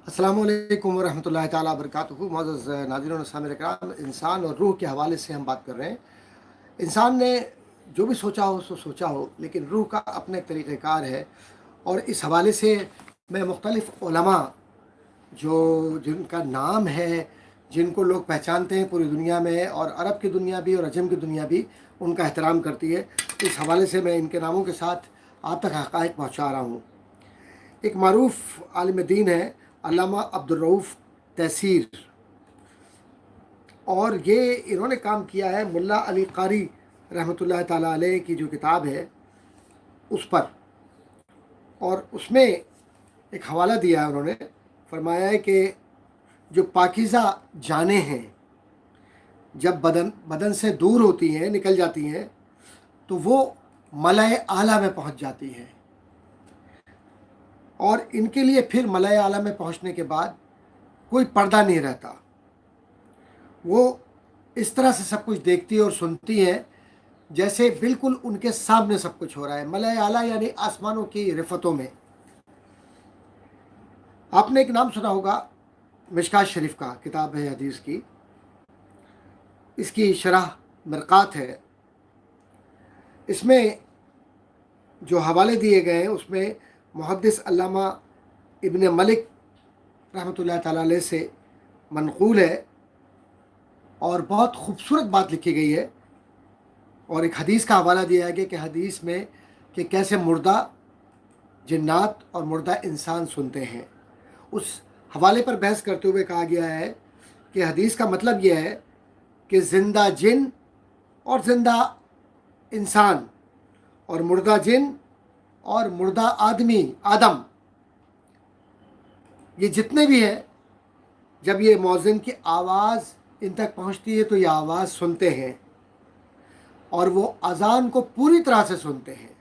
अस्सलामु अलैकुम वरहमतुल्लाहि ताला वबरकातुहू। मुअज़्ज़ज़ नाज़रीन और सामिन इकराम, इंसान और रूह के हवाले से हम बात कर रहे हैं। इंसान ने जो भी सोचा हो सो सोचा हो, लेकिन रूह का अपना एक तरीक़ेकार है। और इस हवाले से मैं मुख्तलिफ़ उलमा जो जिनका नाम है, जिनको लोग पहचानते हैं पूरी दुनिया में, और अरब की दुनिया भी और अजम की दुनिया भी उनका एहतराम करती है, इस हवाले से मैं इनके नामों के साथ आप तक हक़ाइक़ पहुँचा रहा हूँ। एक मारूफ़ आलिम दीन है अल्लामा अब्दुल रऊफ़ तैसीर, और ये इन्होंने काम किया है मुल्ला अली कारी रहमतुल्लाह ताला अलैह की जो किताब है उस पर। और उसमें एक हवाला दिया है, उन्होंने फरमाया है कि जो पाकीज़ा जानें हैं जब बदन से दूर होती हैं, निकल जाती हैं, तो वो मलाए आला में पहुंच जाती हैं, और इनके लिए फिर मलाए आला में पहुंचने के बाद कोई पर्दा नहीं रहता। वो इस तरह से सब कुछ देखती है और सुनती है जैसे बिल्कुल उनके सामने सब कुछ हो रहा है। मलाए आला यानी आसमानों की रिफतों में। आपने एक नाम सुना होगा, मिशकात शरीफ का, किताब है हदीस की, इसकी शरह मरक़ात है। इसमें जो हवाले दिए गए हैं उसमें मुहद्दिस अल्लामा इब्न मलिक रहमतुल्लाह ताला अलैह से मनक़ूल है, और बहुत खूबसूरत बात लिखी गई है। और एक हदीस का हवाला दिया गया कि हदीस में कि कैसे मुर्दा जिन्नात और मुर्दा इंसान सुनते हैं। उस हवाले पर बहस करते हुए कहा गया है कि हदीस का मतलब यह है कि ज़िंदा जिन और ज़िंदा इंसान और मुर्दा जिन और मुर्दा आदमी आदम, ये जितने भी हैं, जब ये मौज़िन की आवाज़ इन तक पहुंचती है तो ये आवाज़ सुनते हैं, और वो अज़ान को पूरी तरह से सुनते हैं।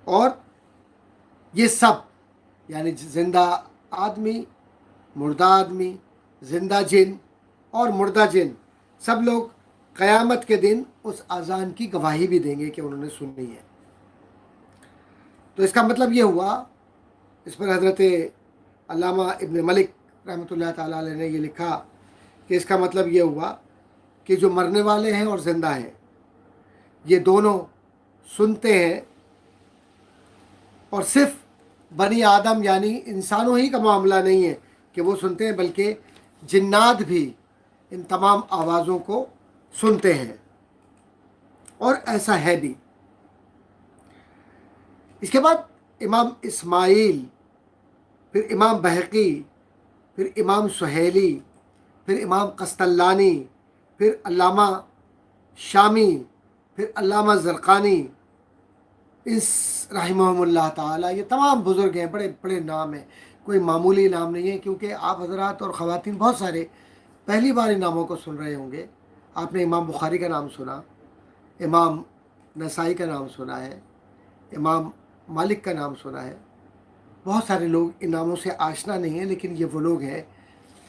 और ये सब यानी ज़िंदा आदमी, मुर्दा आदमी, ज़िंदा जिन और मुर्दा जिन, सब लोग क़यामत के दिन उस अज़ान की गवाही भी देंगे कि उन्होंने सुनी है। तो इसका मतलब ये हुआ, इस पर हज़रत अल्लामा इब्न मलिक रहमतुल्लाह ताला अलैह ने ये लिखा कि इसका मतलब ये हुआ कि जो मरने वाले हैं और ज़िंदा हैं, ये दोनों सुनते हैं। और सिर्फ बनी आदम यानी इंसानों ही का मामला नहीं है कि वो सुनते हैं, बल्कि जिन्नात भी इन तमाम आवाज़ों को सुनते हैं, और ऐसा है भी। इसके बाद इमाम इस्माइल, फिर इमाम बहकी, फिर इमाम सुहेली, फिर इमाम कस्तल्लानी, फिर अल्लामा शामी, फिर अल्लामा ज़रक़ानी, इस रहमहुमुल्लाह ताला, ये तमाम बुज़ुर्ग हैं, बड़े बड़े नाम हैं, कोई मामूली नाम नहीं है। क्योंकि आप हज़रात और ख़वातीन बहुत सारे पहली बार इन नामों को सुन रहे होंगे। आपने इमाम बुखारी का नाम सुना, इमाम नसाई का नाम सुना है, इमाम मालिक का नाम सुना है। बहुत सारे लोग इन नामों से आशना नहीं है, लेकिन ये वो लोग हैं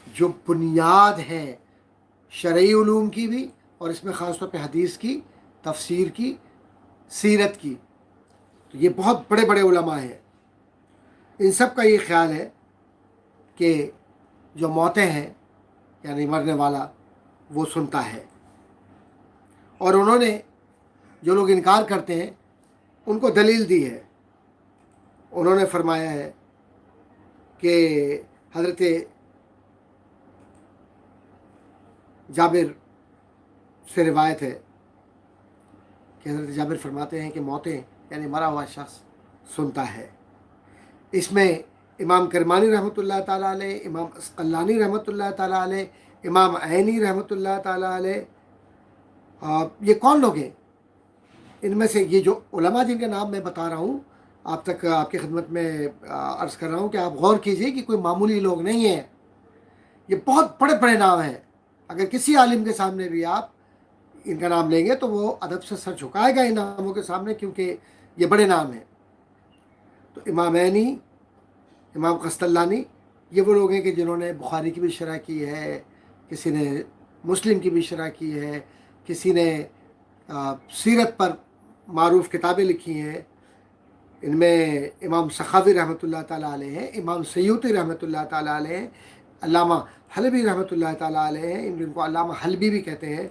जो बुनियाद हैं शरई उलूम की भी, और इसमें ख़ास तौर पे हदीस की, तफसीर की, सीरत की। तो ये बहुत बड़े बड़े उलमा हैं। इन सब का ये ख्याल है कि जो मौतें हैं यानी मरने वाला, वो सुनता है। और उन्होंने, जो लोग इनकार करते हैं, उनको दलील दी है। उन्होंने फरमाया है कि हज़रत जाबिर से रिवायत है कि हज़रत जाबिर फरमाते हैं कि मौतें यानी मरा हुआ शख्स सुनता है। इसमें इमाम करमानी रहमतुल्लाह ताला अलैह, इमाम अस्क़लानी रहमतुल्लाह ताला अलैह, इमाम ऐनी रहमतुल्लाह ताला अलैह, ये कौन लोग हैं? इनमें से ये जो उलमा जिनके नाम मैं बता रहा हूँ, आप तक आपकी खिदमत में अर्ज़ कर रहा हूँ कि आप गौर कीजिए कि कोई मामूली लोग नहीं हैं। ये बहुत बड़े बड़े नाम हैं। अगर किसी आलिम के सामने भी आप इनका नाम लेंगे तो वो अदब से सर झुकाएगा इन नामों के सामने, क्योंकि ये बड़े नाम हैं। तो इमाम ऐनी, इमाम कस्तल्लानी, ये वो लोग हैं कि जिन्होंने बुखारी की भी शरह की है, किसी ने मुस्लिम की भी शरह की है, किसी ने सीरत पर मारूफ किताबें लिखी हैं। ان میں امام سخاوی رحمۃ اللہ تعالیٰ علیہ ہیں، امام سیوطی رحمۃ اللہ تعالیٰ علیہ ہیں، علامہ حلبی رحمۃ اللہ تعالیٰ علیہ ہیں، ان کو علامہ حلبی بھی کہتے ہیں،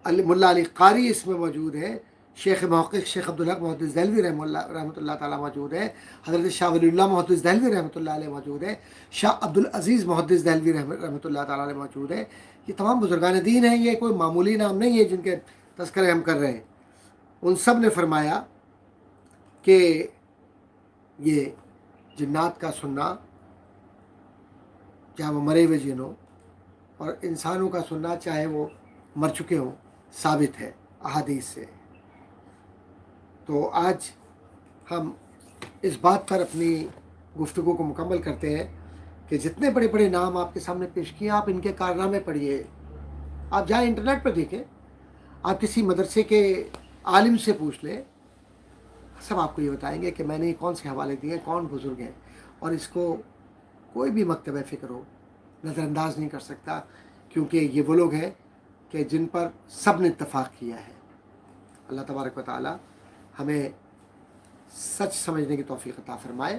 ملا علی قاری اس میں موجود ہے، شیخ محقق شیخ عبدالحق محدث دہلوی رحمۃ اللہ تعالیٰ موجود ہے، حضرت شاہ ولی اللہ محدث دہلوی رحمۃ اللہ علیہ موجود ہے، شاہ عبدالعزیز محدث دہلوی رحمۃ اللہ تعالیٰ علیہ موجود ہے۔ یہ تمام بزرگان دین ہیں، یہ کوئی معمولی نام نہیں ہے جن کے تذکرے ہم کر رہے ہیں۔ ان سب نے فرمایا کہ یہ جنات کا سننا، چاہے وہ مرے ہوئے جن ہوں، اور انسانوں کا سننا چاہے وہ مر چکے ہوں، ثابت ہے احادیث سے۔ تو آج ہم اس بات پر اپنی گفتگو کو مکمل کرتے ہیں کہ جتنے بڑے بڑے نام آپ کے سامنے پیش کیے، آپ ان کے کارنامے پڑھیے، آپ جائیں انٹرنیٹ پہ دیکھیں، آپ کسی مدرسے کے عالم سے پوچھ لیں، سب آپ کو یہ بتائیں گے کہ میں نے کون سے حوالے دیے، کون بزرگ ہیں، اور اس کو کوئی بھی مکتبہ فکر ہو نظر انداز نہیں کر سکتا، کیونکہ یہ وہ لوگ ہیں کہ جن پر سب نے اتفاق کیا ہے۔ اللہ تبارک و تعالی ہمیں سچ سمجھنے کی توفیق عطا فرمائے،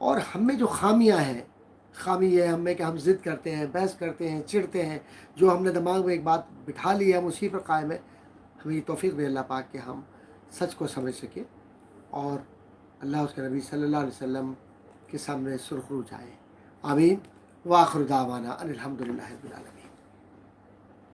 اور ہم میں جو خامیاں ہیں، خامی یہ ہے ہم میں کہ ہم ضد کرتے ہیں، بحث کرتے ہیں، چڑھتے ہیں، جو ہم نے دماغ میں ایک بات بٹھا لی ہے ہم اسی پر قائم ہے۔ ہمیں یہ توفیق دے اللہ پاک کہ ہم سچ کو سمجھ سکیں اور اللہ اس کے نبی صلی اللہ علیہ وسلم کے سامنے سرخرو جائیں۔ آمین۔ وآخر دعوانا ان الحمد للہ رب العالمین۔